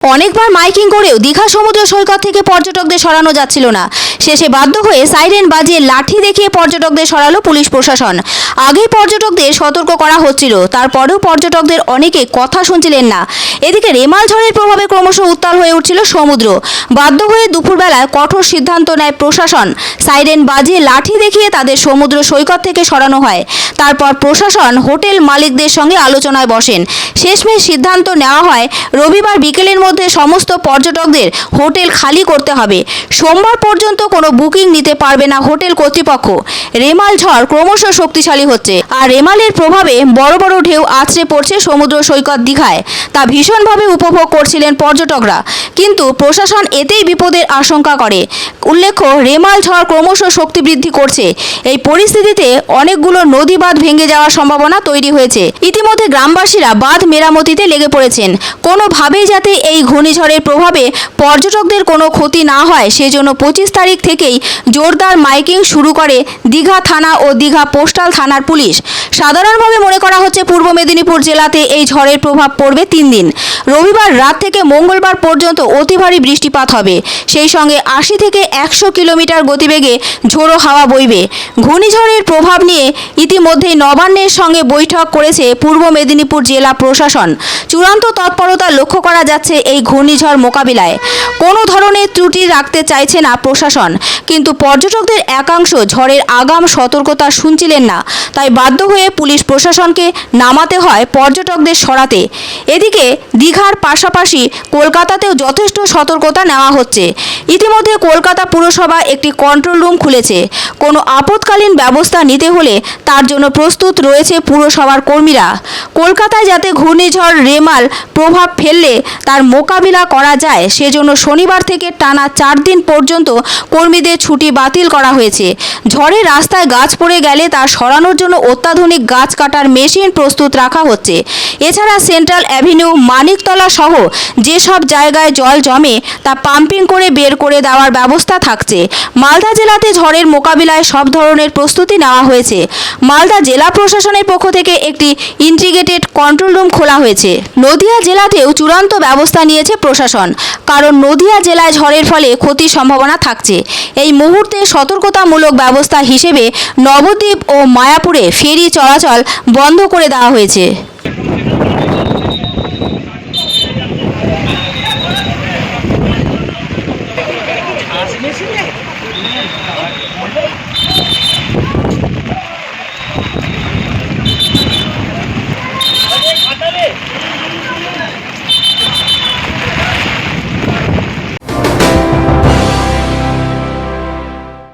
অনেকবার মাইকিং করেও দীঘা সমুদ্র সৈকত থেকে পর্যটকদের সরানো যাচ্ছিল না। শেষে বাধ্য হয়ে সাইরেন বাজিয়ে লাঠি দেখিয়ে পর্যটকদের সরালো পুলিশ প্রশাসন। আগেই পর্যটকদের সতর্ক করা হচ্ছিল, তারপরেও পর্যটকদের অনেকে কথা শুনছিলেন না। এদিকে রেমাল ঝড়ের প্রভাবে ক্রমশ উত্তাল হয়ে উঠছিল সমুদ্র। বাধ্য হয়ে দুপুরবেলায় কঠোর সিদ্ধান্ত নেয় প্রশাসন। সাইরেন বাজিয়ে লাঠি দেখিয়ে তাদের সমুদ্র সৈকত থেকে সরানো হয়। তারপর প্রশাসন হোটেল মালিকদের সঙ্গে আলোচনায় বসেন। শেষমেশ সিদ্ধান্ত নেওয়া হয় রবিবার বিকেলের মধ্যে সমস্ত পর্যটকদের হোটেল খালি করতে হবে। সোমবার পর্যন্ত কোনো বুকিং নিতে পারবে না হোটেল কর্তৃপক্ষ। রেমাল ঝড় ক্রমশ শক্তিশালী হচ্ছে, আর রেমালের প্রভাবে বড় বড় ঢেউ আছড়ে পড়ছে সমুদ্র সৈকত দীঘায়। তা ভীষণভাবে উপভোগ করছিলেন পর্যটকরা, কিন্তু প্রশাসন এতেই বিপদের আশঙ্কা করে। উল্লেখ্য, রেমাল ঝড় ক্রমশ শক্তি বৃদ্ধি করছে। এই পরিস্থিতিতে অনেকগুলো নদী বাঁধ ভেঙে যাওয়ার সম্ভাবনা তৈরি হয়েছে। ইতিমধ্যে গ্রামবাসীরা বাঁধ মেরামতিতে লেগে পড়েছেন। কোনোভাবেই যাতে এই ঘূর্ণিঝড়ের প্রভাবে পর্যটকদের কোনো ক্ষতি না হয়, সেজন্য 25 তারিখ থেকেই জোরদার মাইকিং শুরু করে দীঘা থানা ও দীঘা পোস্টাল থানার পুলিশ। সাধারণভাবে মনে করা হচ্ছে পূর্ব মেদিনীপুর জেলাতে এই ঝড়ের প্রভাব পড়বে 3 দিন। রবিবার রাত থেকে মঙ্গলবার পর্যন্ত অতি ভারী বৃষ্টিপাত হবে। সেই সঙ্গে 80 থেকে 100 কিলোমিটার গতিবেগে ঝোড়ো হাওয়া বইবে। ঘূর্ণিঝড়ের প্রভাব নিয়ে ইতিমধ্যেই নবান্নের সঙ্গে বৈঠক করেছে পূর্ব মেদিনীপুর জেলা প্রশাসন। চূড়ান্ত তৎপরতা লক্ষ্য করা যাচ্ছে এই ঘূর্ণিঝড় মোকাবিলায়। কোনো ধরনের ত্রুটি রাখতে চাইছে না প্রশাসন, কিন্তু পর্যটকদের একাংশ ঝড়ের আগাম সতর্কতা শুনছিলেন না। তাই বাধ্য হয়ে পুলিশ প্রশাসনকে নামাতে হয় পর্যটকদের সরাতে। এদিকে দীঘার পাশাপাশি কলকাতাতেও যথেষ্ট সতর্কতা নেওয়া হচ্ছে। ইতিমধ্যে কলকাতা পুরসভা একটি কন্ট্রোল রুম খুলেছে। কোনো আপৎকালীন ব্যবস্থা নিতে হলে তার জন্য প্রস্তুত রয়েছে পুরসভার কর্মীরা। কলকাতায় যাতে ঘূর্ণিঝড় রেমাল প্রভাব ফেললে তার মোকাবিলা করা যায়, সেজন্য শনিবার থেকে টানা 4 দিন পর্যন্ত কর্মীদের ছুটি বাতিল করা হয়েছে। ঝড়ে রাস্তায় গাছ পড়ে গেলে তা সরানোর জন্য অত্যাধুনিক গাছ কাটার মেশিন প্রস্তুত রাখা হচ্ছে। এছাড়া সেন্ট্রাল অ্যাভিনিউ, মানিকতলা সহ যেসব জায়গায় জল জমে তা পাম্পিং করে বের করে দেওয়ার ব্যবস্থা থাকছে। মালদা জেলাতে ঝড়ের মোকাবিলায় সব ধরনের প্রস্তুতি নেওয়া হয়েছে। মালদা জেলা প্রশাসনের পক্ষ থেকে একটি ইন্টিগ্রেটেড কন্ট্রোল রুম খোলা হয়েছে। নদিয়া জেলাতেও চূড়ান্ত ব্যবস্থা নিয়েছে প্রশাসন, কারণ নদিয়া জেলায় ঝড়ের ফলে ক্ষতির সম্ভাবনা থাকছে। এই মুহূর্তে সতর্কতামূলক ব্যবস্থা হিসেবে নবদ্বীপ ও মায়াপুরে ফেরি চলাচল বন্ধ করে দেওয়া হয়েছে।